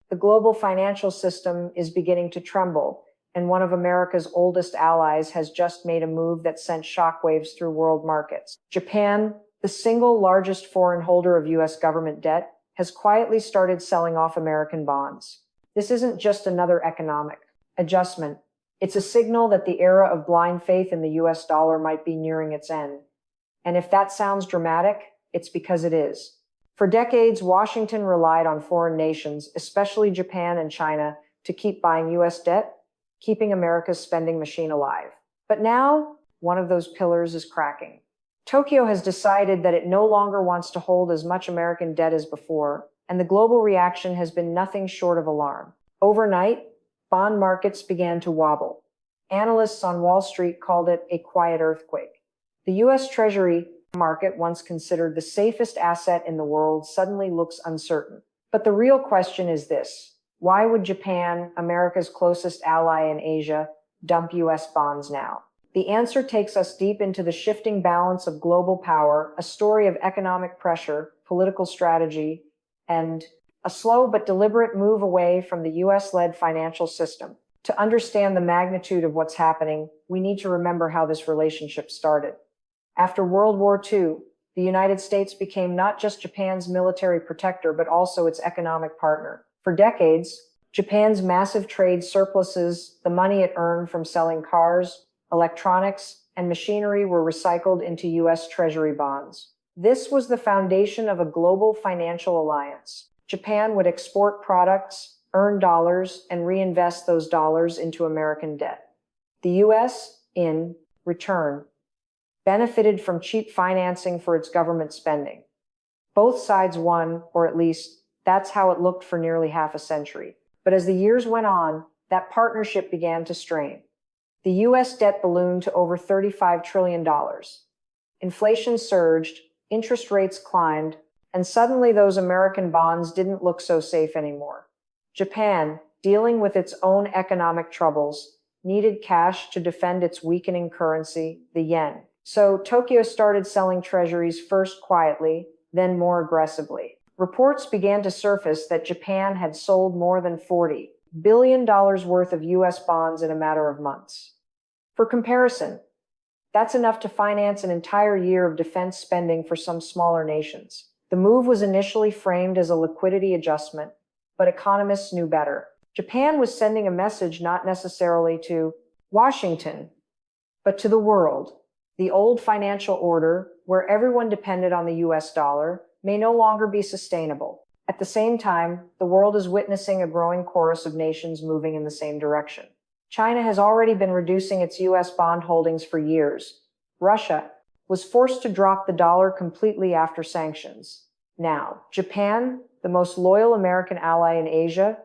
The global financial system is beginning to tremble, and one of America's oldest allies has just made a move that sent shockwaves through world markets. Japan, the single largest foreign holder of U.S. government debt, has quietly started selling off American bonds. This isn't just another economic adjustment. It's a signal that the era of blind faith in the US dollar might be nearing its end. And if that sounds dramatic, it's because it is. For decades, Washington relied on foreign nations, especially Japan and China, to keep buying US debt, keeping America's spending machine alive. But now, one of those pillars is cracking. Tokyo has decided that it no longer wants to hold as much American debt as before, and the global reaction has been nothing short of alarm. Overnight, bond markets began to wobble. Analysts on Wall Street called it a quiet earthquake. The U.S. Treasury market, once considered the safest asset in the world, suddenly looks uncertain. But the real question is this: why would Japan, America's closest ally in Asia, dump U.S. bonds now? The answer takes us deep into the shifting balance of global power, a story of economic pressure, political strategy, and a slow but deliberate move away from the US-led financial system. To understand the magnitude of what's happening, we need to remember how this relationship started. After World War II, the United States became not just Japan's military protector, but also its economic partner. For decades, Japan's massive trade surpluses, the money it earned from selling cars, electronics, and machinery, were recycled into US Treasury bonds. This was the foundation of a global financial alliance. Japan would export products, earn dollars, and reinvest those dollars into American debt. The US, in return, benefited from cheap financing for its government spending. Both sides won, or at least that's how it looked for nearly half a century. But as the years went on, that partnership began to strain. The US debt ballooned to over $35 trillion. Inflation surged, interest rates climbed, and suddenly those American bonds didn't look so safe anymore. Japan, dealing with its own economic troubles, needed cash to defend its weakening currency, the yen. So Tokyo started selling treasuries first quietly, then more aggressively. Reports began to surface that Japan had sold more than $40 billion worth of US bonds in a matter of months. For comparison, that's enough to finance an entire year of defense spending for some smaller nations. The move was initially framed as a liquidity adjustment, but economists knew better. Japan was sending a message not necessarily to Washington, but to the world. The old financial order, where everyone depended on the US dollar, may no longer be sustainable. At the same time, the world is witnessing a growing chorus of nations moving in the same direction. China has already been reducing its US bond holdings for years. Russia was forced to drop the dollar completely after sanctions. Now, Japan, the most loyal American ally in Asia,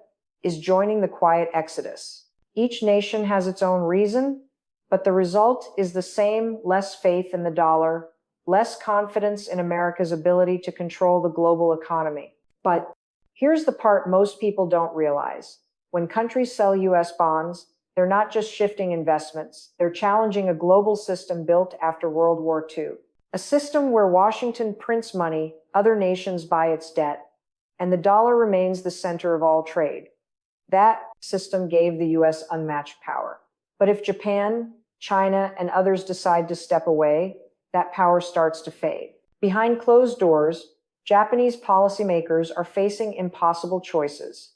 is joining the quiet exodus. Each nation has its own reason, but the result is the same: less faith in the dollar, less confidence in America's ability to control the global economy. But here's the part most people don't realize. When countries sell US bonds, they're not just shifting investments, they're challenging a global system built after World War II. A system where Washington prints money, other nations buy its debt, and the dollar remains the center of all trade. That system gave the US unmatched power. But if Japan, China, and others decide to step away, that power starts to fade. Behind closed doors, Japanese policymakers are facing impossible choices.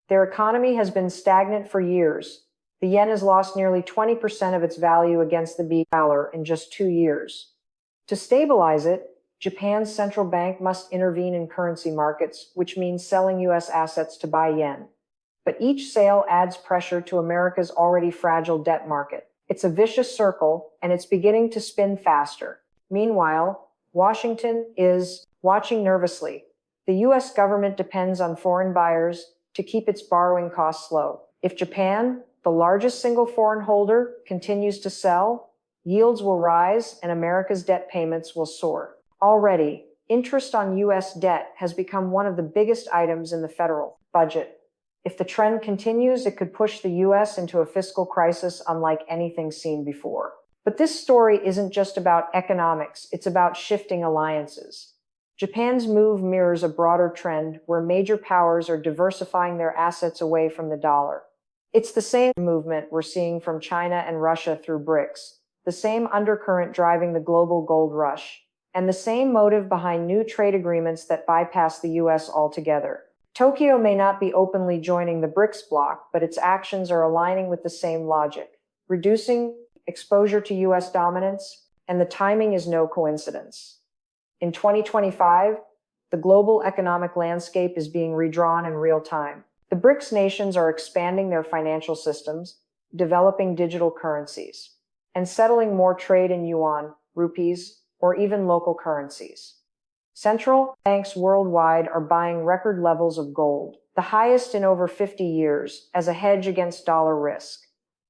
Their economy has been stagnant for years. The yen has lost nearly 20% of its value against the dollar in just 2 years. To stabilize it, Japan's central bank must intervene in currency markets, which means selling US assets to buy yen. But each sale adds pressure to America's already fragile debt market. It's a vicious circle, and it's beginning to spin faster. Meanwhile, Washington is watching nervously. The US government depends on foreign buyers to keep its borrowing costs low. If Japan, the largest single foreign holder, continues to sell, yields will rise and America's debt payments will soar. Already, interest on US debt has become one of the biggest items in the federal budget. If the trend continues, it could push the US into a fiscal crisis unlike anything seen before. But this story isn't just about economics, it's about shifting alliances. Japan's move mirrors a broader trend where major powers are diversifying their assets away from the dollar. It's the same movement we're seeing from China and Russia through BRICS, the same undercurrent driving the global gold rush, and the same motive behind new trade agreements that bypass the US altogether. Tokyo may not be openly joining the BRICS bloc, but its actions are aligning with the same logic, reducing exposure to US dominance, and the timing is no coincidence. In 2025, the global economic landscape is being redrawn in real time. The BRICS nations are expanding their financial systems, developing digital currencies, and settling more trade in yuan, rupees, or even local currencies. Central banks worldwide are buying record levels of gold, the highest in over 50 years, as a hedge against dollar risk.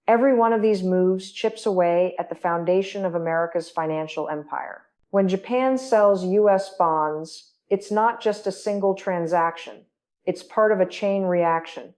Every one of these moves chips away at the foundation of America's financial empire. When Japan sells US bonds, it's not just a single transaction. It's part of a chain reaction.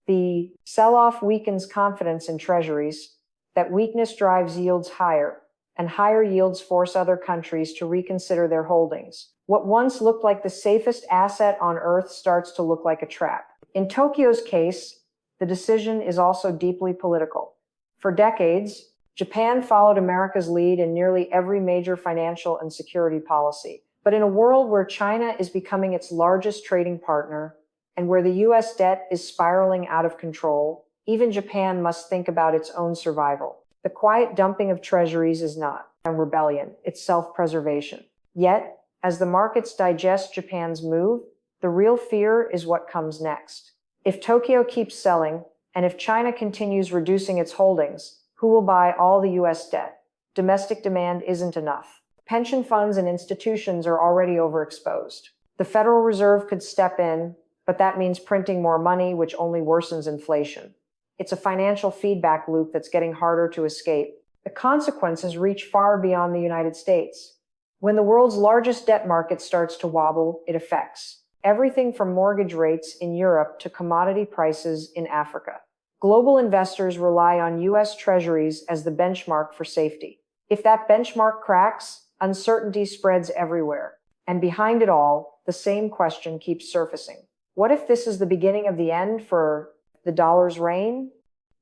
The sell-off weakens confidence in treasuries, that weakness drives yields higher, and higher yields force other countries to reconsider their holdings. What once looked like the safest asset on earth starts to look like a trap. In Tokyo's case, the decision is also deeply political. For decades, Japan followed America's lead in nearly every major financial and security policy. But in a world where China is becoming its largest trading partner, and where the US debt is spiraling out of control, even Japan must think about its own survival. The quiet dumping of treasuries is not a rebellion, it's self-preservation. Yet, as the markets digest Japan's move, the real fear is what comes next. If Tokyo keeps selling, and if China continues reducing its holdings, who will buy all the US debt? Domestic demand isn't enough. Pension funds and institutions are already overexposed. The Federal Reserve could step in, but that means printing more money, which only worsens inflation. It's a financial feedback loop that's getting harder to escape. The consequences reach far beyond the United States. When the world's largest debt market starts to wobble, it affects everything from mortgage rates in Europe to commodity prices in Africa. Global investors rely on US Treasuries as the benchmark for safety. If that benchmark cracks, uncertainty spreads everywhere. And behind it all, the same question keeps surfacing. What if this is the beginning of the end for the dollar's reign?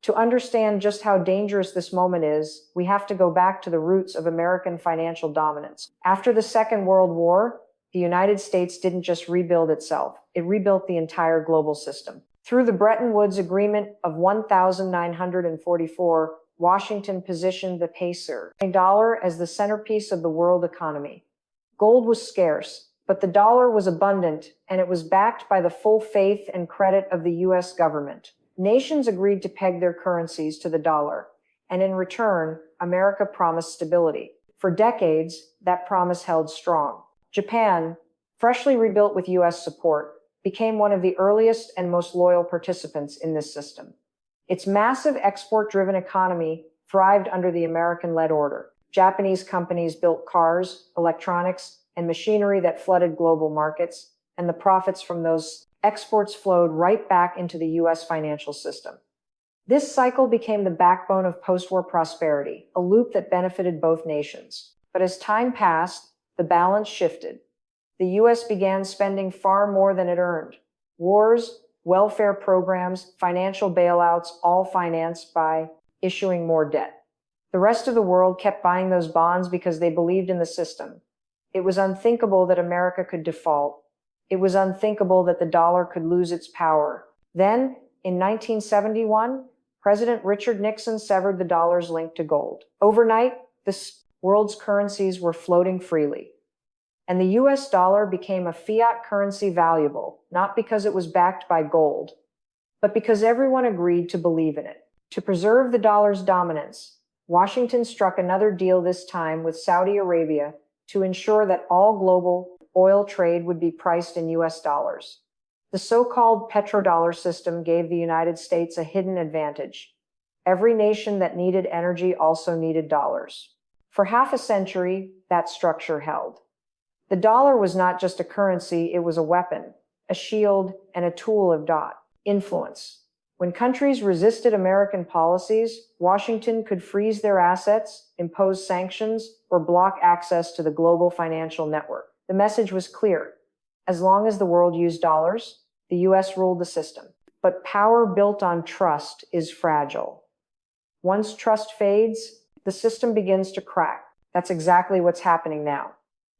To understand just how dangerous this moment is, we have to go back to the roots of American financial dominance. After the Second World War, the United States didn't just rebuild itself, it rebuilt the entire global system. Through the Bretton Woods Agreement of 1944, Washington positioned the peso dollar as the centerpiece of the world economy. Gold was scarce, but the dollar was abundant, and it was backed by the full faith and credit of the US government. Nations agreed to peg their currencies to the dollar, and in return, America promised stability. For decades, that promise held strong. Japan, freshly rebuilt with US support, became one of the earliest and most loyal participants in this system. Its massive export-driven economy thrived under the American-led order. Japanese companies built cars, electronics, and machinery that flooded global markets, and the profits from those exports flowed right back into the US financial system. This cycle became the backbone of post-war prosperity, a loop that benefited both nations. But as time passed, the balance shifted. The US began spending far more than it earned. Wars, welfare programs, financial bailouts, all financed by issuing more debt. The rest of the world kept buying those bonds because they believed in the system. It was unthinkable that America could default. It was unthinkable that the dollar could lose its power. Then, in 1971, President Richard Nixon severed the dollar's link to gold. Overnight, the world's currencies were floating freely. And the US dollar became a fiat currency valuable, not because it was backed by gold, but because everyone agreed to believe in it. To preserve the dollar's dominance, Washington struck another deal, this time with Saudi Arabia, to ensure that all global oil trade would be priced in US dollars. The so-called petrodollar system gave the United States a hidden advantage. Every nation that needed energy also needed dollars. For half a century, that structure held. The dollar was not just a currency, it was a weapon, a shield, and a tool of influence. When countries resisted American policies, Washington could freeze their assets, impose sanctions, or block access to the global financial network. The message was clear. As long as the world used dollars, the US ruled the system. But power built on trust is fragile. Once trust fades, the system begins to crack. That's exactly what's happening now.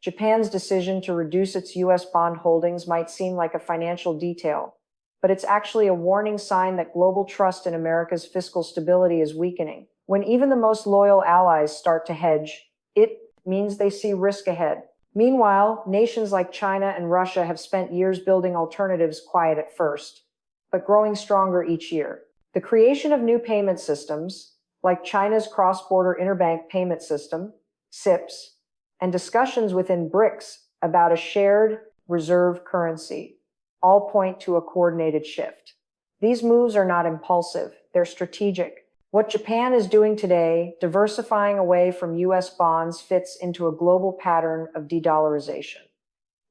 Japan's decision to reduce its US bond holdings might seem like a financial detail, but it's actually a warning sign that global trust in America's fiscal stability is weakening. When even the most loyal allies start to hedge, it means they see risk ahead. Meanwhile, nations like China and Russia have spent years building alternatives quiet at first, but growing stronger each year. The creation of new payment systems, like China's cross-border interbank payment system, CIPS, and discussions within BRICS about a shared reserve currency, all point to a coordinated shift. These moves are not impulsive, they're strategic. What Japan is doing today, diversifying away from US bonds, fits into a global pattern of de-dollarization.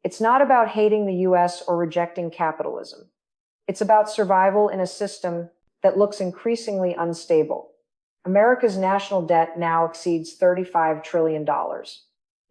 It's not about hating the US or rejecting capitalism. It's about survival in a system that looks increasingly unstable. America's national debt now exceeds $35 trillion.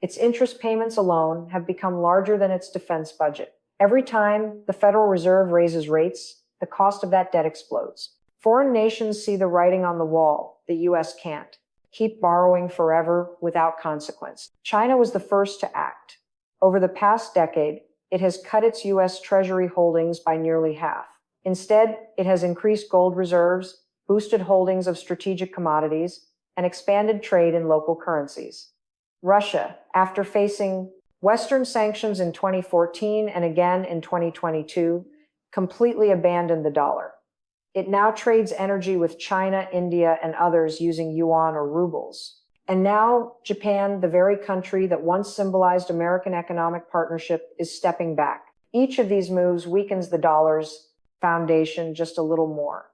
Its interest payments alone have become larger than its defense budget. Every time the Federal Reserve raises rates, the cost of that debt explodes. Foreign nations see the writing on the wall. The US can't keep borrowing forever without consequence. China was the first to act. Over the past decade, it has cut its US Treasury holdings by nearly half. Instead, it has increased gold reserves, boosted holdings of strategic commodities, and expanded trade in local currencies. Russia, after facing Western sanctions in 2014 and again in 2022, completely abandoned the dollar. It now trades energy with China, India, and others using yuan or rubles. And now, Japan, the very country that once symbolized American economic partnership, is stepping back. Each of these moves weakens the dollar's foundation just a little more.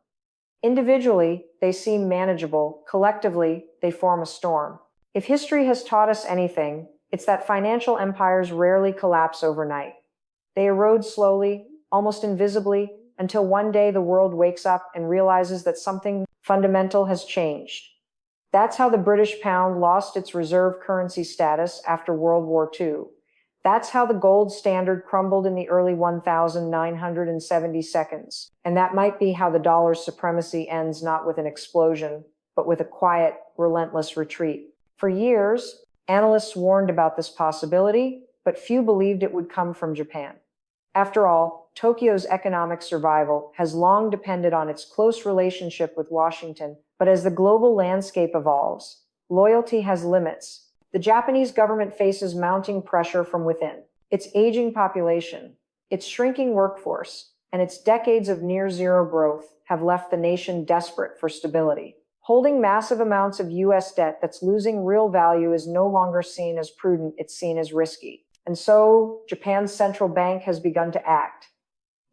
Individually, they seem manageable. Collectively, they form a storm. If history has taught us anything, it's that financial empires rarely collapse overnight. They erode slowly, almost invisibly, until one day the world wakes up and realizes that something fundamental has changed. That's how the British pound lost its reserve currency status after World War II. That's how the gold standard crumbled in the early 1970 seconds. And that might be how the dollar's supremacy ends, not with an explosion, but with a quiet, relentless retreat. For years, analysts warned about this possibility, but few believed it would come from Japan. After all, Tokyo's economic survival has long depended on its close relationship with Washington, but as the global landscape evolves, loyalty has limits. The Japanese government faces mounting pressure from within. Its aging population, its shrinking workforce, and its decades of near-zero growth have left the nation desperate for stability. Holding massive amounts of US debt that's losing real value is no longer seen as prudent, it's seen as risky. And so, Japan's central bank has begun to act.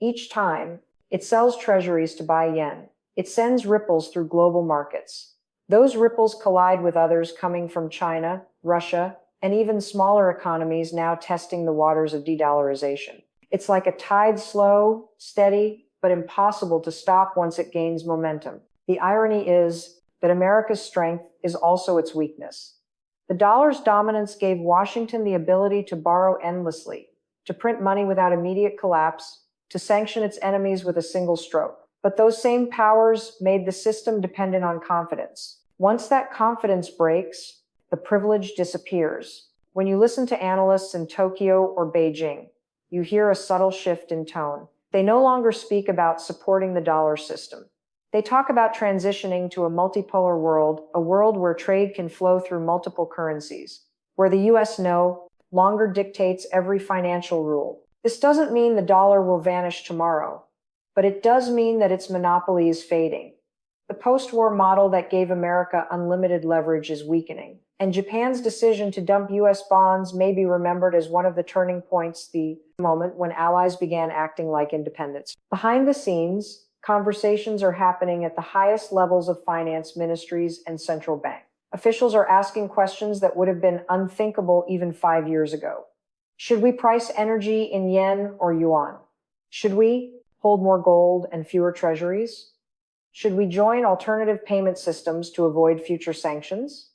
Each time it sells treasuries to buy yen, it sends ripples through global markets. Those ripples collide with others coming from China, Russia, and even smaller economies now testing the waters of de-dollarization. It's like a tide, slow, steady, but impossible to stop once it gains momentum. The irony is that America's strength is also its weakness. The dollar's dominance gave Washington the ability to borrow endlessly, to print money without immediate collapse, to sanction its enemies with a single stroke. But those same powers made the system dependent on confidence. Once that confidence breaks, the privilege disappears. When you listen to analysts in Tokyo or Beijing, you hear a subtle shift in tone. They no longer speak about supporting the dollar system. They talk about transitioning to a multipolar world, a world where trade can flow through multiple currencies, where the US no longer dictates every financial rule. This doesn't mean the dollar will vanish tomorrow, but it does mean that its monopoly is fading. The post-war model that gave America unlimited leverage is weakening, and Japan's decision to dump US bonds may be remembered as one of the turning points, the moment when allies began acting like independents. Behind the scenes, conversations are happening at the highest levels of finance ministries and central bank. Officials are asking questions that would have been unthinkable even 5 years ago. Should we price energy in yen or yuan? Should we hold more gold and fewer treasuries? Should we join alternative payment systems to avoid future sanctions?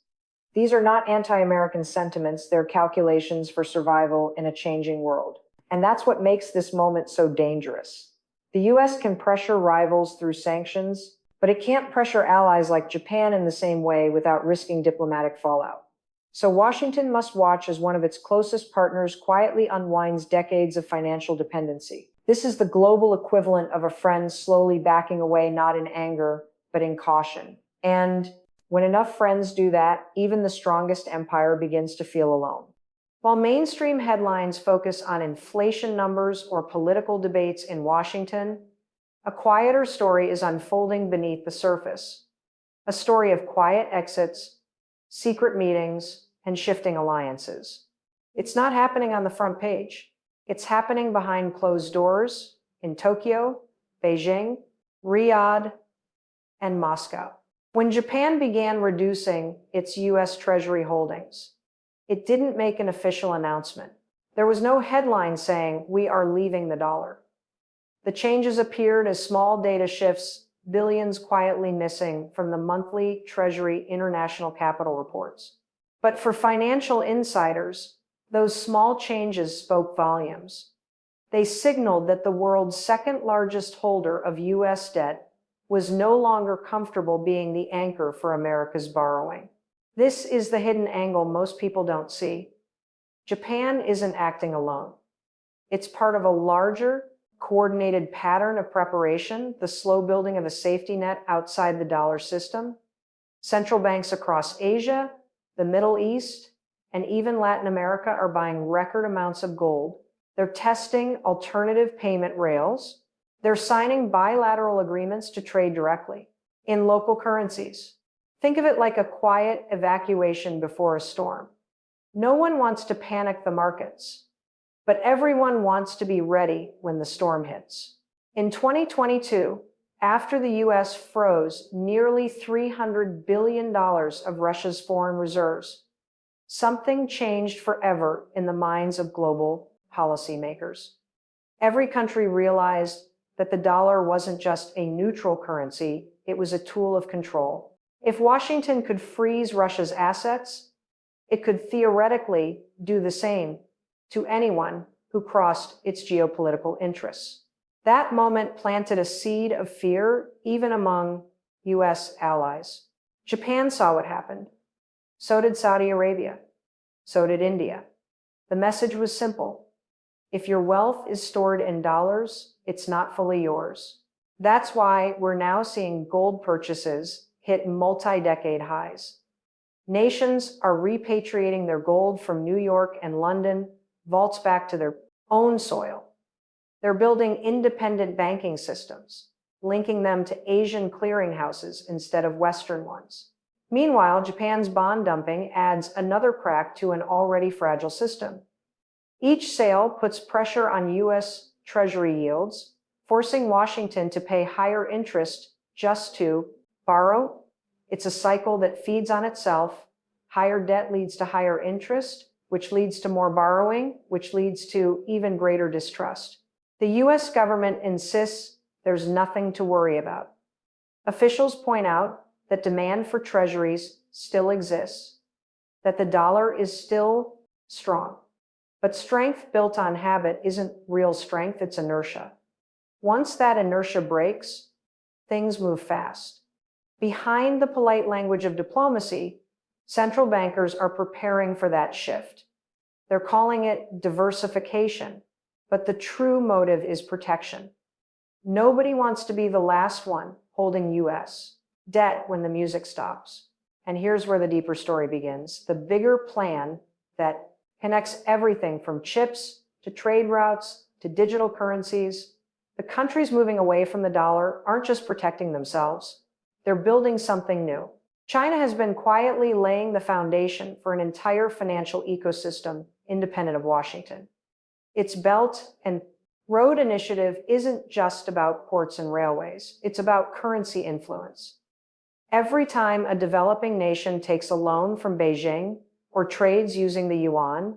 These are not anti-American sentiments, they're calculations for survival in a changing world. And that's what makes this moment so dangerous. The US can pressure rivals through sanctions, but it can't pressure allies like Japan in the same way without risking diplomatic fallout. So Washington must watch as one of its closest partners quietly unwinds decades of financial dependency. This is the global equivalent of a friend slowly backing away, not in anger, but in caution. And when enough friends do that, even the strongest empire begins to feel alone. While mainstream headlines focus on inflation numbers or political debates in Washington, a quieter story is unfolding beneath the surface. A story of quiet exits, secret meetings, and shifting alliances. It's not happening on the front page. It's happening behind closed doors in Tokyo, Beijing, Riyadh, and Moscow. When Japan began reducing its US Treasury holdings, it didn't make an official announcement. There was no headline saying, "We are leaving the dollar." The changes appeared as small data shifts, billions quietly missing from the monthly Treasury International Capital reports. But for financial insiders, those small changes spoke volumes. They signaled that the world's second largest holder of US debt was no longer comfortable being the anchor for America's borrowing. This is the hidden angle most people don't see. Japan isn't acting alone. It's part of a larger, coordinated pattern of preparation, the slow building of a safety net outside the dollar system. Central banks across Asia, the Middle East, and even Latin America are buying record amounts of gold. They're testing alternative payment rails. They're signing bilateral agreements to trade directly in local currencies. Think of it like a quiet evacuation before a storm. No one wants to panic the markets, but everyone wants to be ready when the storm hits. In 2022, after the US froze nearly $300 billion of Russia's foreign reserves, something changed forever in the minds of global policymakers. Every country realized that the dollar wasn't just a neutral currency, it was a tool of control. If Washington could freeze Russia's assets, it could theoretically do the same to anyone who crossed its geopolitical interests. That moment planted a seed of fear even among US allies. Japan saw what happened. So did Saudi Arabia. So did India. The message was simple. If your wealth is stored in dollars, it's not fully yours. That's why we're now seeing gold purchases hit multi-decade highs. Nations are repatriating their gold from New York and London, vaults back to their own soil. They're building independent banking systems, linking them to Asian clearinghouses instead of Western ones. Meanwhile, Japan's bond dumping adds another crack to an already fragile system. Each sale puts pressure on US Treasury yields, forcing Washington to pay higher interest just to borrow. It's a cycle that feeds on itself. Higher debt leads to higher interest, which leads to more borrowing, which leads to even greater distrust. The US government insists there's nothing to worry about. Officials point out that demand for treasuries still exists, that the dollar is still strong. But strength built on habit isn't real strength, it's inertia. Once that inertia breaks, things move fast. Behind the polite language of diplomacy, central bankers are preparing for that shift. They're calling it diversification, but the true motive is protection. Nobody wants to be the last one holding US debt when the music stops. And here's where the deeper story begins. The bigger plan that connects everything from chips to trade routes to digital currencies. The countries moving away from the dollar aren't just protecting themselves. They're building something new. China has been quietly laying the foundation for an entire financial ecosystem independent of Washington. Its Belt and Road Initiative isn't just about ports and railways. It's about currency influence. Every time a developing nation takes a loan from Beijing or trades using the yuan,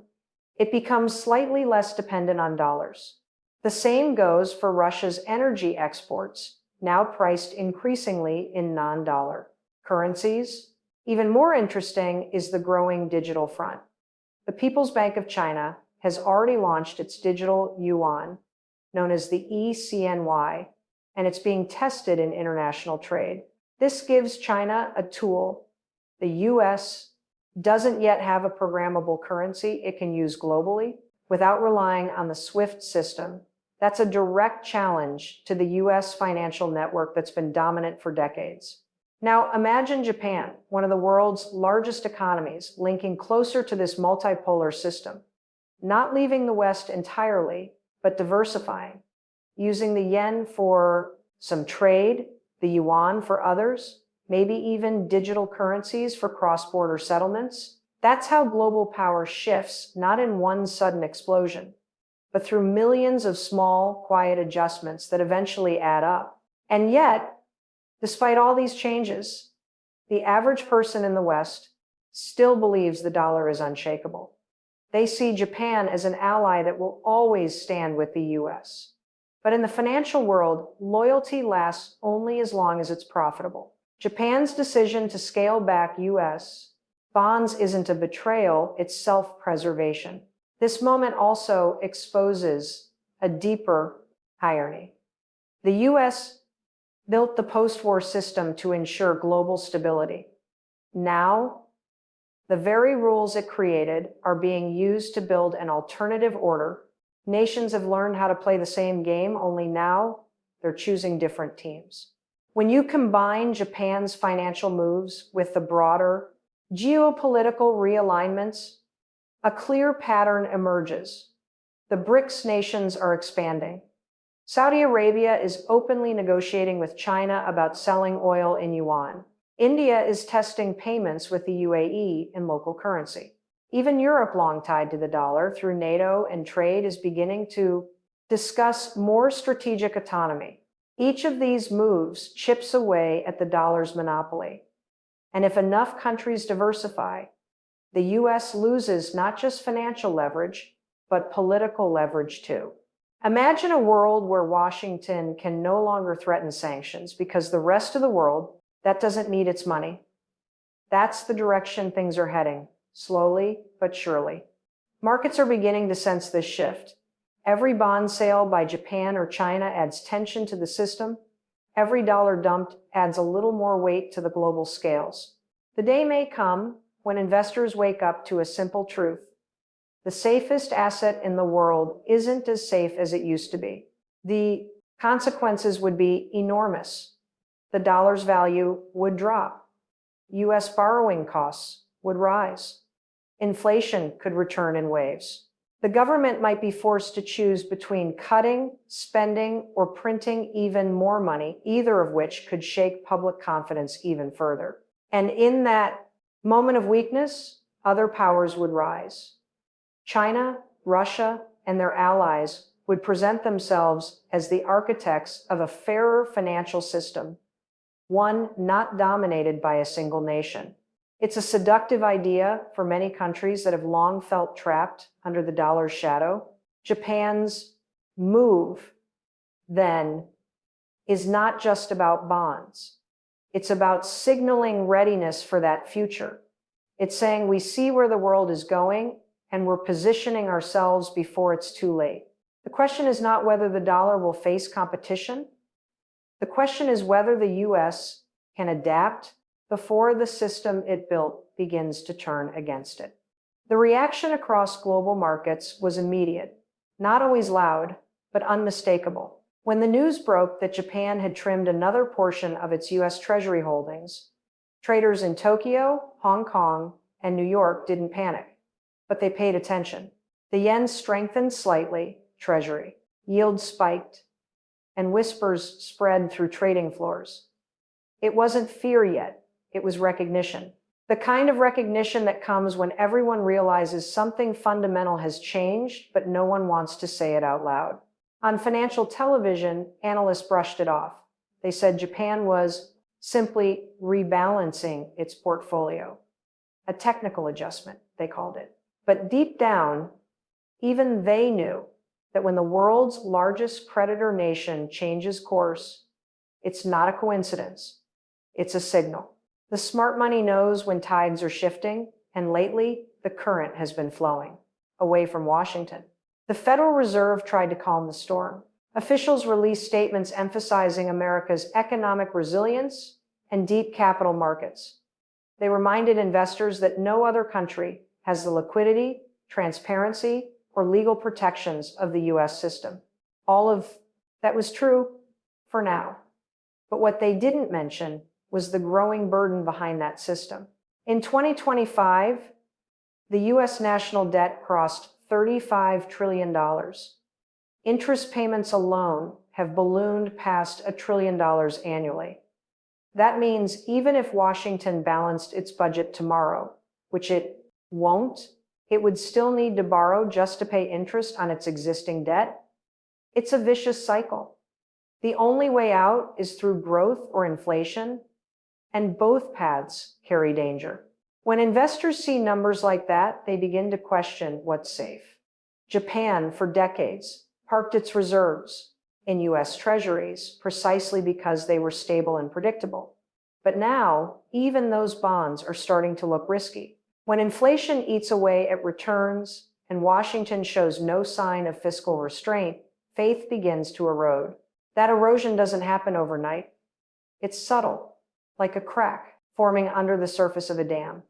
it becomes slightly less dependent on dollars. The same goes for Russia's energy exports, now priced increasingly in non-dollar currencies. Even more interesting is the growing digital front. The People's Bank of China has already launched its digital yuan, known as the ECNY, and it's being tested in international trade. This gives China a tool the US doesn't yet have a programmable currency it can use globally without relying on the SWIFT system. That's a direct challenge to the US financial network that's been dominant for decades. Now imagine Japan, one of the world's largest economies, linking closer to this multipolar system, not leaving the West entirely, but diversifying, using the yen for some trade, the yuan for others, maybe even digital currencies for cross-border settlements. That's how global power shifts, not in one sudden explosion, but through millions of small, quiet adjustments that eventually add up. And yet, despite all these changes, the average person in the West still believes the dollar is unshakable. They see Japan as an ally that will always stand with the US. But in the financial world, loyalty lasts only as long as it's profitable. Japan's decision to scale back US bonds isn't a betrayal, it's self-preservation. This moment also exposes a deeper irony. The US built the post-war system to ensure global stability. Now, the very rules it created are being used to build an alternative order. Nations have learned how to play the same game, only now they're choosing different teams. When you combine Japan's financial moves with the broader geopolitical realignments, a clear pattern emerges. The BRICS nations are expanding. Saudi Arabia is openly negotiating with China about selling oil in yuan. India is testing payments with the UAE in local currency. Even Europe, long tied to the dollar through NATO and trade, is beginning to discuss more strategic autonomy. Each of these moves chips away at the dollar's monopoly. And if enough countries diversify, the US loses not just financial leverage, but political leverage too. Imagine a world where Washington can no longer threaten sanctions because the rest of the world, that doesn't need its money. That's the direction things are heading, slowly but surely. Markets are beginning to sense this shift. Every bond sale by Japan or China adds tension to the system. Every dollar dumped adds a little more weight to the global scales. The day may come when investors wake up to a simple truth. The safest asset in the world isn't as safe as it used to be. The consequences would be enormous. The dollar's value would drop. US borrowing costs would rise. Inflation could return in waves. The government might be forced to choose between cutting, spending, or printing even more money, either of which could shake public confidence even further. And in that moment of weakness, other powers would rise. China, Russia, and their allies would present themselves as the architects of a fairer financial system, one not dominated by a single nation. It's a seductive idea for many countries that have long felt trapped under the dollar's shadow. Japan's move, then, is not just about bonds. It's about signaling readiness for that future. It's saying we see where the world is going and we're positioning ourselves before it's too late. The question is not whether the dollar will face competition. The question is whether the US can adapt before the system it built begins to turn against it. The reaction across global markets was immediate, not always loud, but unmistakable. When the news broke that Japan had trimmed another portion of its US Treasury holdings, traders in Tokyo, Hong Kong, and New York didn't panic, but they paid attention. The yen strengthened slightly, Treasury. Yields spiked, and whispers spread through trading floors. It wasn't fear yet. It was recognition. The kind of recognition that comes when everyone realizes something fundamental has changed, but no one wants to say it out loud. On financial television, analysts brushed it off. They said Japan was simply rebalancing its portfolio. A technical adjustment, they called it. But deep down, even they knew that when the world's largest creditor nation changes course, it's not a coincidence. It's a signal. The smart money knows when tides are shifting, and lately, the current has been flowing away from Washington. The Federal Reserve tried to calm the storm. Officials released statements emphasizing America's economic resilience and deep capital markets. They reminded investors that no other country has the liquidity, transparency, or legal protections of the US system. All of that was true for now. But what they didn't mention was the growing burden behind that system. In 2025, the US national debt crossed $35 trillion. Interest payments alone have ballooned past $1 trillion annually. That means even if Washington balanced its budget tomorrow, which it won't, it would still need to borrow just to pay interest on its existing debt. It's a vicious cycle. The only way out is through growth or inflation, and both paths carry danger. When investors see numbers like that, they begin to question what's safe. Japan, for decades, parked its reserves in US Treasuries precisely because they were stable and predictable. But now, even those bonds are starting to look risky. When inflation eats away at returns and Washington shows no sign of fiscal restraint, faith begins to erode. That erosion doesn't happen overnight. It's subtle, like a crack forming under the surface of a dam.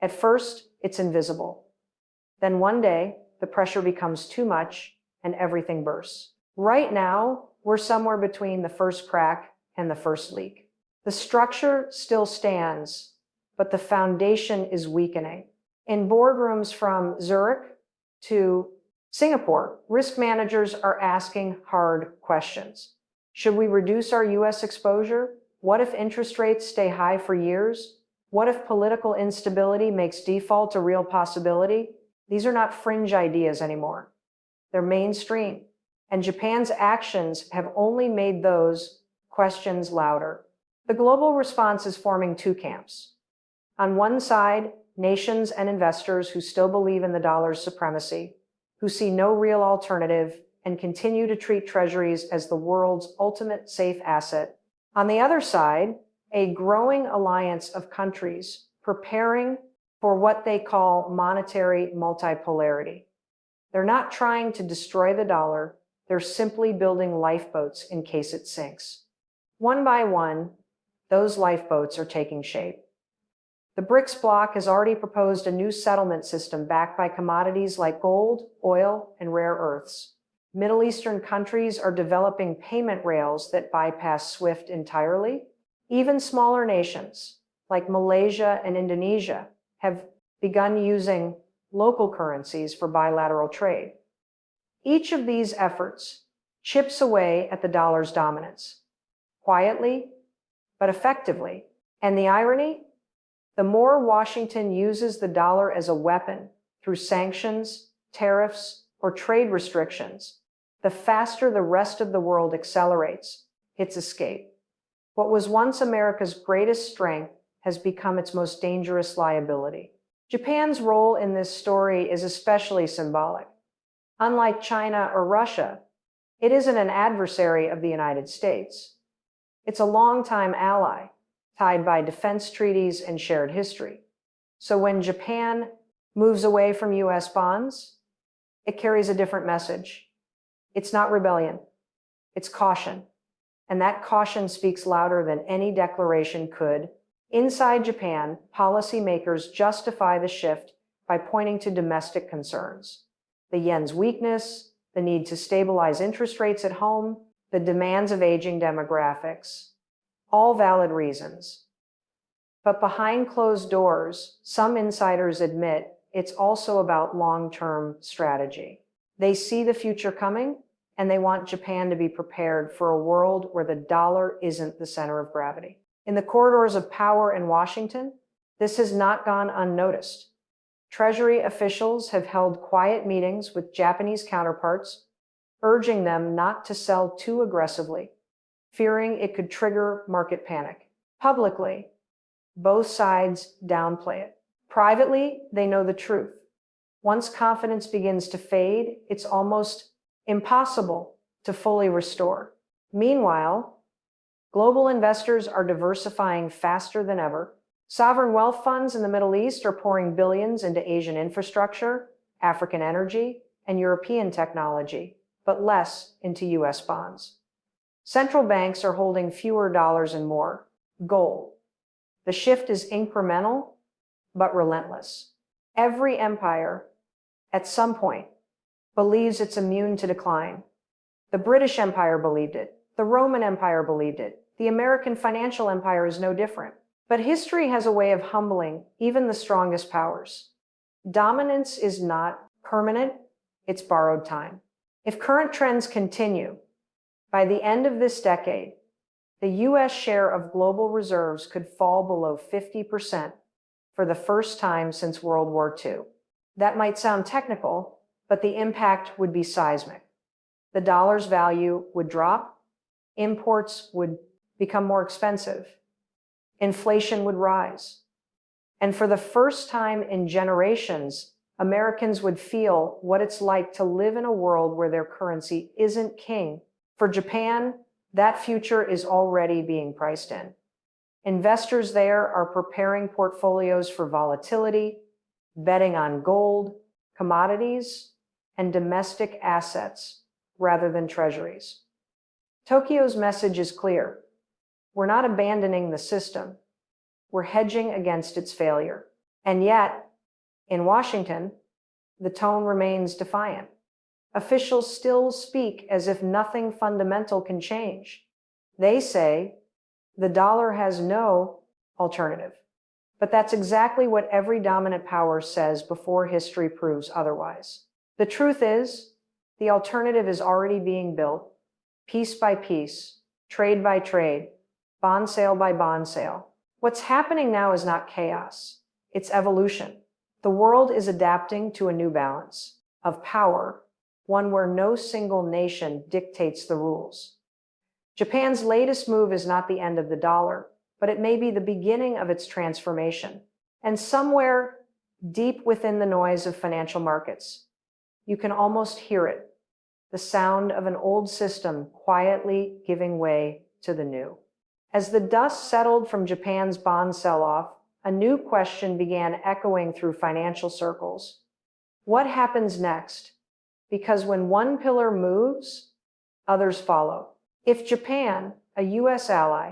At first, it's invisible. Then one day, the pressure becomes too much and everything bursts. Right now, we're somewhere between the first crack and the first leak. The structure still stands, but the foundation is weakening. In boardrooms from Zurich to Singapore, risk managers are asking hard questions. Should we reduce our US exposure? What if interest rates stay high for years? What if political instability makes default a real possibility? These are not fringe ideas anymore. They're mainstream. And Japan's actions have only made those questions louder. The global response is forming two camps. On one side, nations and investors who still believe in the dollar's supremacy, who see no real alternative and continue to treat treasuries as the world's ultimate safe asset. On the other side, a growing alliance of countries preparing for what they call monetary multipolarity. They're not trying to destroy the dollar, they're simply building lifeboats in case it sinks. One by one, those lifeboats are taking shape. The BRICS bloc has already proposed a new settlement system backed by commodities like gold, oil, and rare earths. Middle Eastern countries are developing payment rails that bypass SWIFT entirely. Even smaller nations, like Malaysia and Indonesia, have begun using local currencies for bilateral trade. Each of these efforts chips away at the dollar's dominance, quietly but effectively. And the irony? The more Washington uses the dollar as a weapon through sanctions, tariffs, or trade restrictions, the faster the rest of the world accelerates its escape. What was once America's greatest strength has become its most dangerous liability. Japan's role in this story is especially symbolic. Unlike China or Russia, it isn't an adversary of the United States. It's a longtime ally, tied by defense treaties and shared history. So when Japan moves away from US bonds, it carries a different message. It's not rebellion, it's caution. And that caution speaks louder than any declaration could. Inside Japan, policymakers justify the shift by pointing to domestic concerns. The yen's weakness, the need to stabilize interest rates at home, the demands of aging demographics. All valid reasons. But behind closed doors, some insiders admit it's also about long-term strategy. They see the future coming, and they want Japan to be prepared for a world where the dollar isn't the center of gravity. In the corridors of power in Washington, this has not gone unnoticed. Treasury officials have held quiet meetings with Japanese counterparts, urging them not to sell too aggressively, fearing it could trigger market panic. Publicly, both sides downplay it. Privately, they know the truth. Once confidence begins to fade, it's almost impossible to fully restore. Meanwhile, Global investors are diversifying faster than ever. Sovereign wealth funds in the Middle East are pouring billions into Asian infrastructure, African energy, and European technology, but less into US bonds. Central banks are holding fewer dollars and more gold. The shift is incremental, but relentless. Every empire, at some point, believes it's immune to decline. The British Empire believed it. The Roman Empire believed it. The American financial empire is no different. But history has a way of humbling even the strongest powers. Dominance is not permanent, it's borrowed time. If current trends continue, by the end of this decade, the US share of global reserves could fall below 50% for the first time since World War II. That might sound technical, but the impact would be seismic. The dollar's value would drop, imports would become more expensive, inflation would rise. And for the first time in generations, Americans would feel what it's like to live in a world where their currency isn't king. For Japan, that future is already being priced in. Investors there are preparing portfolios for volatility, betting on gold, commodities, and domestic assets rather than treasuries. Tokyo's message is clear. We're not abandoning the system. We're hedging against its failure. And yet, in Washington, the tone remains defiant. Officials still speak as if nothing fundamental can change. They say the dollar has no alternative. But that's exactly what every dominant power says before history proves otherwise. The truth is, the alternative is already being built, piece by piece, trade by trade, bond sale by bond sale. What's happening now is not chaos, it's evolution. The world is adapting to a new balance of power, one where no single nation dictates the rules. Japan's latest move is not the end of the dollar, but it may be the beginning of its transformation. And somewhere deep within the noise of financial markets, you can almost hear it, the sound of an old system quietly giving way to the new. As the dust settled from Japan's bond sell-off, a new question began echoing through financial circles. What happens next? Because when one pillar moves, others follow. If Japan, a US ally,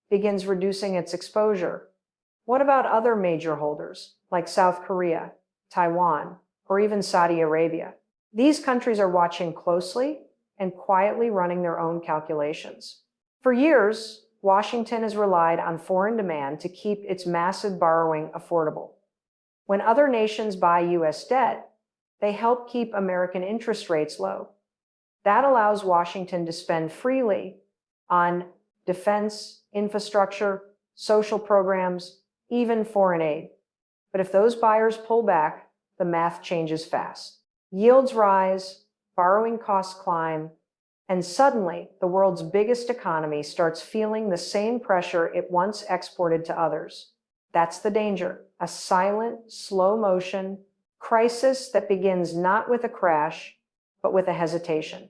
begins reducing its exposure, what about other major holders like South Korea, Taiwan, or even Saudi Arabia? These countries are watching closely and quietly running their own calculations. For years, Washington has relied on foreign demand to keep its massive borrowing affordable. When other nations buy US debt, they help keep American interest rates low. That allows Washington to spend freely on defense, infrastructure, social programs, even foreign aid. But if those buyers pull back, the math changes fast. Yields rise, borrowing costs climb, and suddenly the world's biggest economy starts feeling the same pressure it once exported to others. That's the danger, a silent, slow motion crisis that begins not with a crash, but with a hesitation.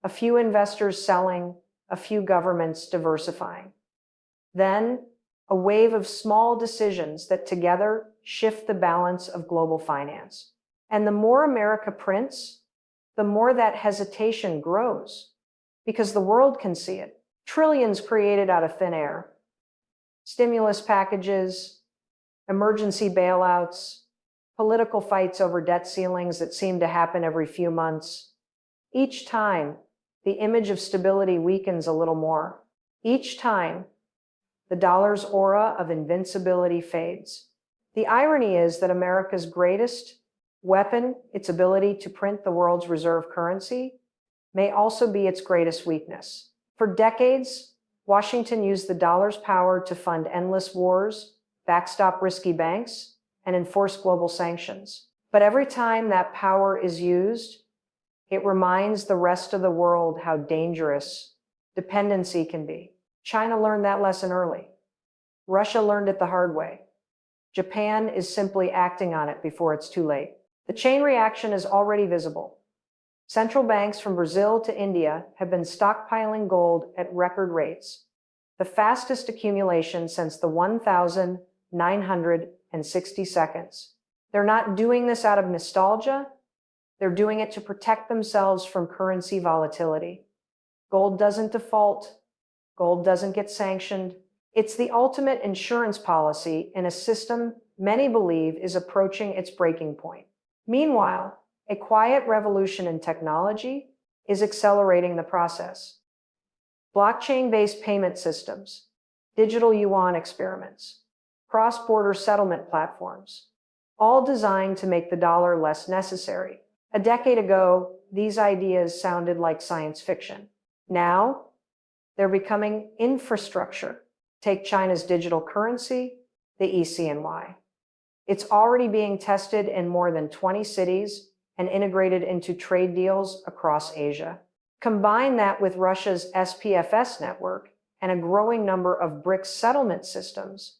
A few investors selling, a few governments diversifying. Then, a wave of small decisions that together shift the balance of global finance. And the more America prints, the more that hesitation grows, because the world can see it. Trillions created out of thin air. Stimulus packages, emergency bailouts, political fights over debt ceilings that seem to happen every few months. Each time, the image of stability weakens a little more. Each time, the dollar's aura of invincibility fades. The irony is that America's greatest weapon, its ability to print the world's reserve currency, may also be its greatest weakness. For decades, Washington used the dollar's power to fund endless wars, backstop risky banks, and enforce global sanctions. But every time that power is used, it reminds the rest of the world how dangerous dependency can be. China learned that lesson early. Russia learned it the hard way. Japan is simply acting on it before it's too late. The chain reaction is already visible. Central banks from Brazil to India have been stockpiling gold at record rates. the fastest accumulation since the 1,960 seconds. They're not doing this out of nostalgia. They're doing it to protect themselves from currency volatility. Gold doesn't default. Gold doesn't get sanctioned. It's the ultimate insurance policy in a system many believe is approaching its breaking point. Meanwhile, a quiet revolution in technology is accelerating the process. Blockchain-based payment systems, digital yuan experiments, cross-border settlement platforms, all designed to make the dollar less necessary. A decade ago, these ideas sounded like science fiction. Now, they're becoming infrastructure. Take China's digital currency, the ECNY. It's already being tested in more than 20 cities and integrated into trade deals across Asia. Combine that with Russia's SPFS network and a growing number of BRICS settlement systems,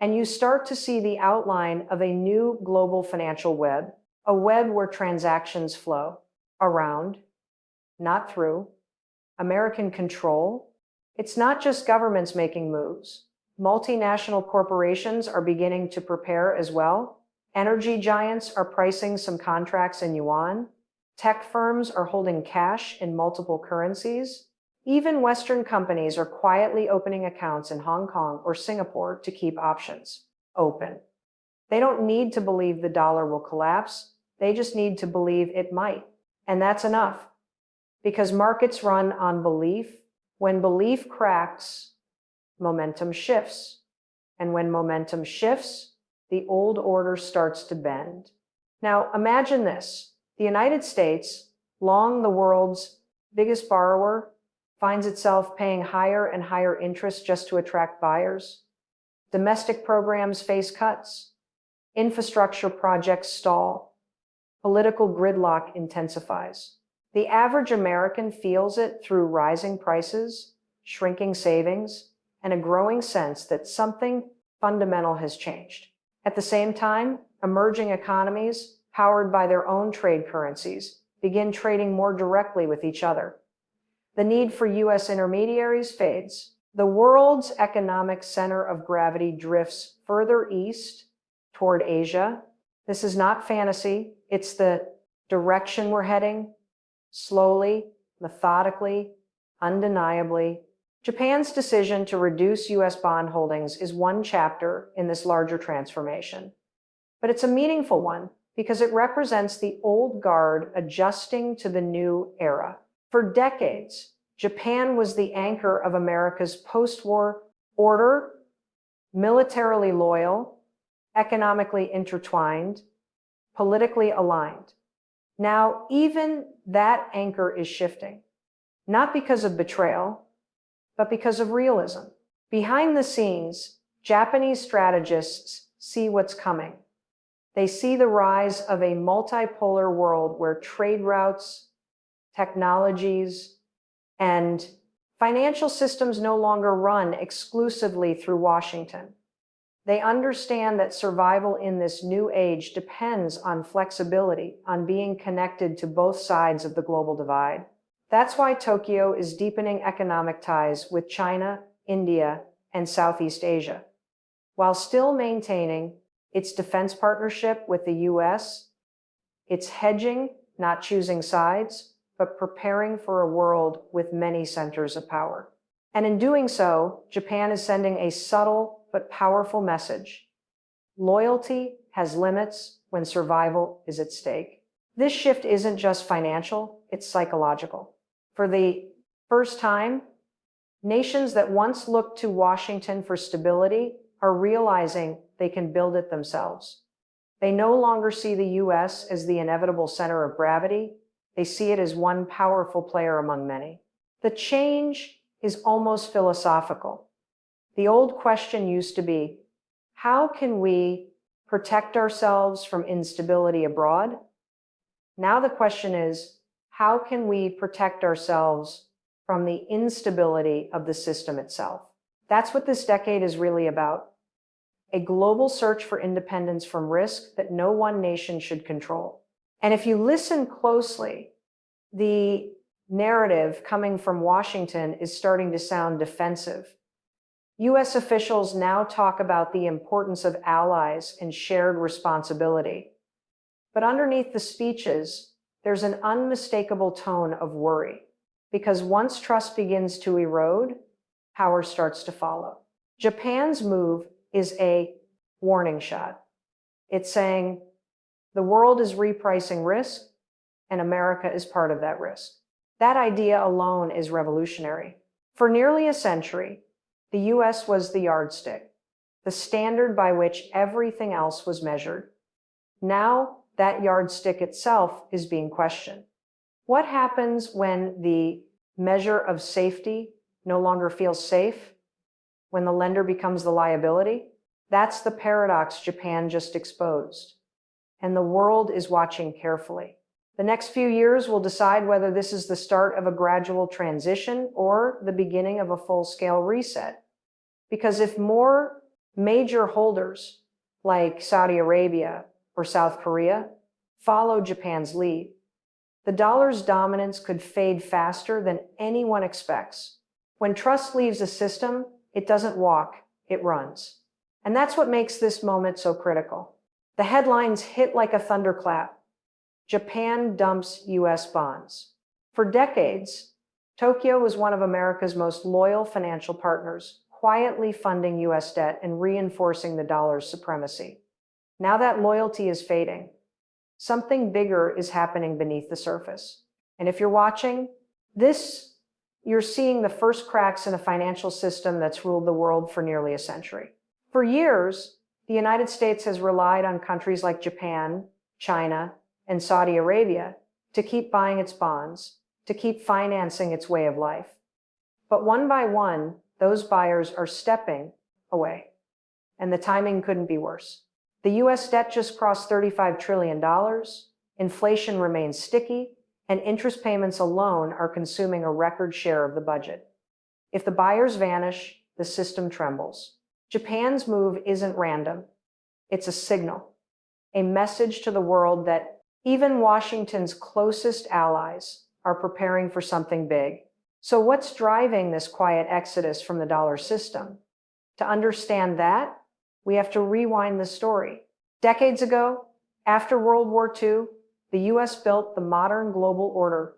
and you start to see the outline of a new global financial web, a web where transactions flow around, not through. American control. It's not just governments making moves. Multinational corporations are beginning to prepare as well. Energy giants are pricing some contracts in yuan. Tech firms are holding cash in multiple currencies. Even Western companies are quietly opening accounts in Hong Kong or Singapore to keep options open. They don't need to believe the dollar will collapse. They just need to believe it might. And that's enough. Because markets run on belief. When belief cracks, momentum shifts. And when momentum shifts, the old order starts to bend. Now, imagine this. The United States, long the world's biggest borrower, finds itself paying higher and higher interest just to attract buyers. Domestic programs face cuts. Infrastructure projects stall. Political gridlock intensifies. The average American feels it through rising prices, shrinking savings, and a growing sense that something fundamental has changed. At the same time, emerging economies, powered by their own trade currencies, begin trading more directly with each other. The need for U.S. intermediaries fades. The world's economic center of gravity drifts further east toward Asia. This is not fantasy. It's the direction we're heading. Slowly, methodically, undeniably. Japan's decision to reduce U.S. bond holdings is one chapter in this larger transformation. But it's a meaningful one because it represents the old guard adjusting to the new era. For decades, Japan was the anchor of America's post-war order, militarily loyal, economically intertwined, politically aligned. Now, even that anchor is shifting, not because of betrayal, but because of realism. Behind the scenes, Japanese strategists see what's coming. They see the rise of a multipolar world where trade routes, technologies, and financial systems no longer run exclusively through Washington. They understand that survival in this new age depends on flexibility, on being connected to both sides of the global divide. That's why Tokyo is deepening economic ties with China, India, and Southeast Asia, while still maintaining its defense partnership with the US. It's hedging, not choosing sides, but preparing for a world with many centers of power. And in doing so, Japan is sending a subtle but powerful message. Loyalty has limits when survival is at stake. This shift isn't just financial, it's psychological. For the first time, nations that once looked to Washington for stability are realizing they can build it themselves. They no longer see the US as the inevitable center of gravity. They see it as one powerful player among many. The change is almost philosophical. The old question used to be, how can we protect ourselves from instability abroad? Now the question is, how can we protect ourselves from the instability of the system itself? That's what this decade is really about. A global search for independence from risk that no one nation should control. And if you listen closely, the narrative coming from Washington is starting to sound defensive. US officials now talk about the importance of allies and shared responsibility. But underneath the speeches, there's an unmistakable tone of worry, because once trust begins to erode, power starts to follow. Japan's move is a warning shot. It's saying the world is repricing risk, and America is part of that risk. That idea alone is revolutionary. For nearly a century, the US was the yardstick, the standard by which everything else was measured. Now, that yardstick itself is being questioned. What happens when the measure of safety no longer feels safe? When the lender becomes the liability? That's the paradox Japan just exposed. And the world is watching carefully. The next few years will decide whether this is the start of a gradual transition or the beginning of a full-scale reset. Because if more major holders, like Saudi Arabia or South Korea, follow Japan's lead, the dollar's dominance could fade faster than anyone expects. When trust leaves a system, it doesn't walk, it runs. And that's what makes this moment so critical. The headlines hit like a thunderclap. Japan dumps US bonds. For decades, Tokyo was one of America's most loyal financial partners, quietly funding US debt and reinforcing the dollar's supremacy. Now that loyalty is fading. Something bigger is happening beneath the surface. And if you're watching this, you're seeing the first cracks in a financial system that's ruled the world for nearly a century. For years, the United States has relied on countries like Japan, China, and Saudi Arabia to keep buying its bonds, to keep financing its way of life. But one by one, those buyers are stepping away, and the timing couldn't be worse. The US debt just crossed $35 trillion, inflation remains sticky, and interest payments alone are consuming a record share of the budget. If the buyers vanish, the system trembles. Japan's move isn't random. It's a signal, a message to the world that even Washington's closest allies are preparing for something big. So what's driving this quiet exodus from the dollar system? To understand that, we have to rewind the story. Decades ago, after World War II, the US built the modern global order.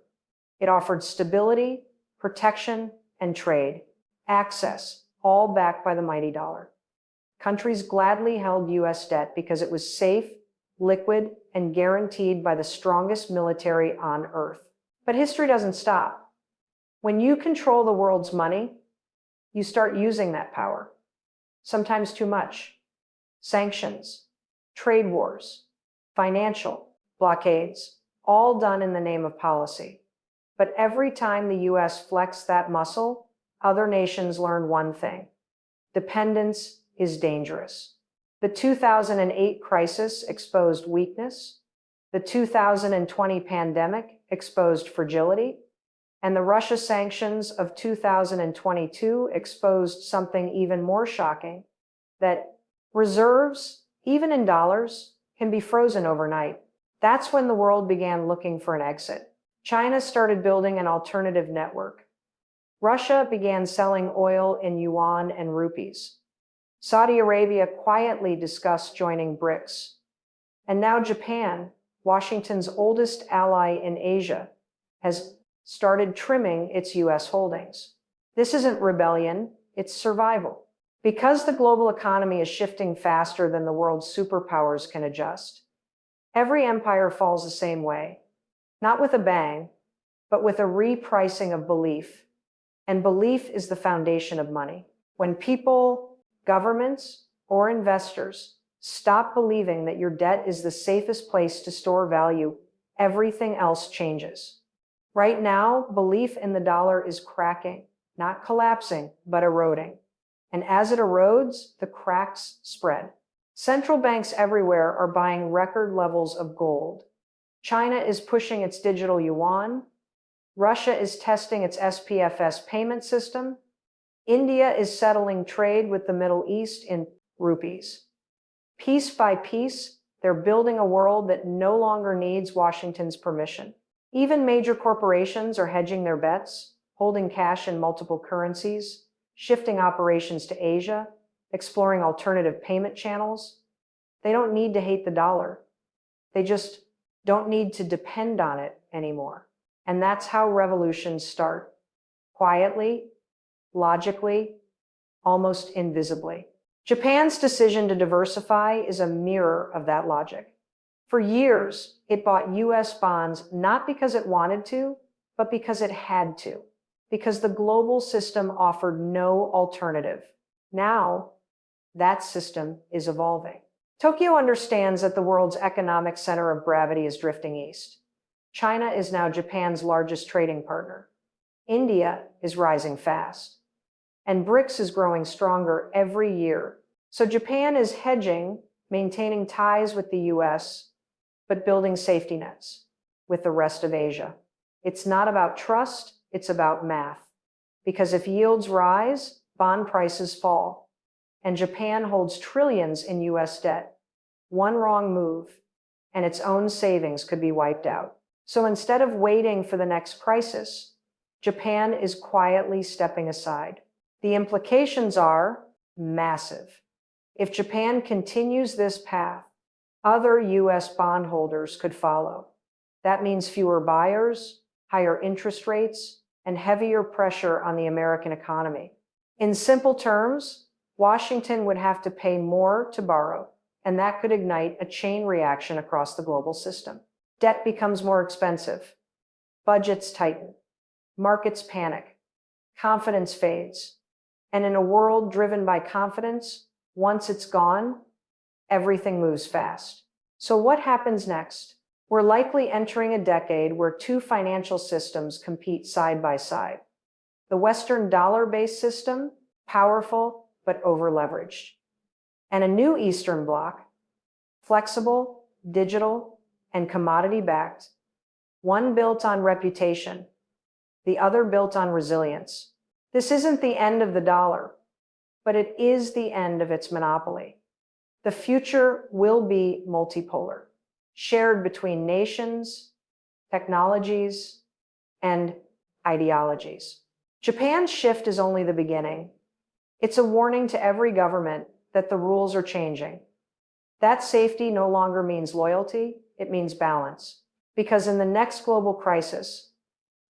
It offered stability, protection, and trade, access, all backed by the mighty dollar. Countries gladly held US debt because it was safe, liquid, and guaranteed by the strongest military on earth. But history doesn't stop. When you control the world's money, you start using that power, sometimes too much. Sanctions, trade wars, financial blockades, all done in the name of policy. But every time the US flexed that muscle, other nations learned one thing: dependence is dangerous. The 2008 crisis exposed weakness. The 2020 pandemic exposed fragility. And the Russia sanctions of 2022 exposed something even more shocking, that reserves, even in dollars, can be frozen overnight. That's when the world began looking for an exit. China started building an alternative network. Russia began selling oil in yuan and rupees. Saudi Arabia quietly discussed joining BRICS. And now Japan, Washington's oldest ally in Asia, has started trimming its US holdings. This isn't rebellion, it's survival. Because the global economy is shifting faster than the world's superpowers can adjust, every empire falls the same way. Not with a bang, but with a repricing of belief. And belief is the foundation of money. When people, governments, or investors stop believing that your debt is the safest place to store value, everything else changes. Right now, belief in the dollar is cracking, not collapsing, but eroding. And as it erodes, the cracks spread. Central banks everywhere are buying record levels of gold. China is pushing its digital yuan. Russia is testing its SPFS payment system. India is settling trade with the Middle East in rupees. Piece by piece, they're building a world that no longer needs Washington's permission. Even major corporations are hedging their bets, holding cash in multiple currencies. shifting operations to Asia, exploring alternative payment channels. They don't need to hate the dollar. They just don't need to depend on it anymore. And that's how revolutions start. Quietly, logically, almost invisibly. Japan's decision to diversify is a mirror of that logic. For years, it bought US bonds not because it wanted to, but because it had to, because the global system offered no alternative. Now, that system is evolving. Tokyo understands that the world's economic center of gravity is drifting east. China is now Japan's largest trading partner. India is rising fast. And BRICS is growing stronger every year. So Japan is hedging, maintaining ties with the US, but building safety nets with the rest of Asia. It's not about trust, it's about math. Because if yields rise, bond prices fall. And Japan holds trillions in US debt. One wrong move, and its own savings could be wiped out. So instead of waiting for the next crisis, Japan is quietly stepping aside. The implications are massive. If Japan continues this path, other US bondholders could follow. That means fewer buyers, higher interest rates, and heavier pressure on the American economy. In simple terms, Washington would have to pay more to borrow, and that could ignite a chain reaction across the global system. Debt becomes more expensive. Budgets tighten. Markets panic. Confidence fades. And in a world driven by confidence, once it's gone, everything moves fast. So what happens next? We're likely entering a decade where two financial systems compete side by side. The Western dollar-based system, powerful but over-leveraged. And a new Eastern bloc, flexible, digital, and commodity-backed, one built on reputation, the other built on resilience. This isn't the end of the dollar, but it is the end of its monopoly. The future will be multipolar, shared between nations, technologies, and ideologies. Japan's shift is only the beginning. It's a warning to every government that the rules are changing. That safety no longer means loyalty, it means balance. Because in the next global crisis,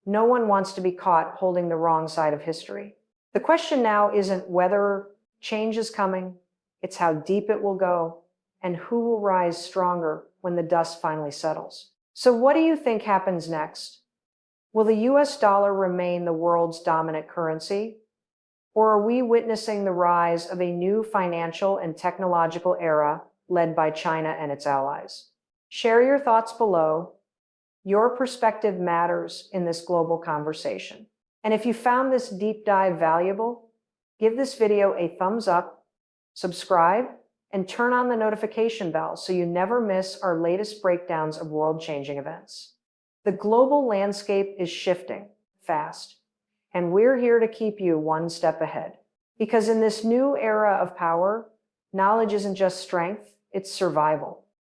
no one wants to be caught holding the wrong side of history. The question now isn't whether change is coming, it's how deep it will go and who will rise stronger when the dust finally settles. So what do you think happens next? Will the US dollar remain the world's dominant currency? Or are we witnessing the rise of a new financial and technological era led by China and its allies? Share your thoughts below. Your perspective matters in this global conversation. And if you found this deep dive valuable, give this video a thumbs up, subscribe, and turn on the notification bell so you never miss our latest breakdowns of world-changing events. The global landscape is shifting fast, and we're here to keep you one step ahead. Because in this new era of power, knowledge isn't just strength, it's survival.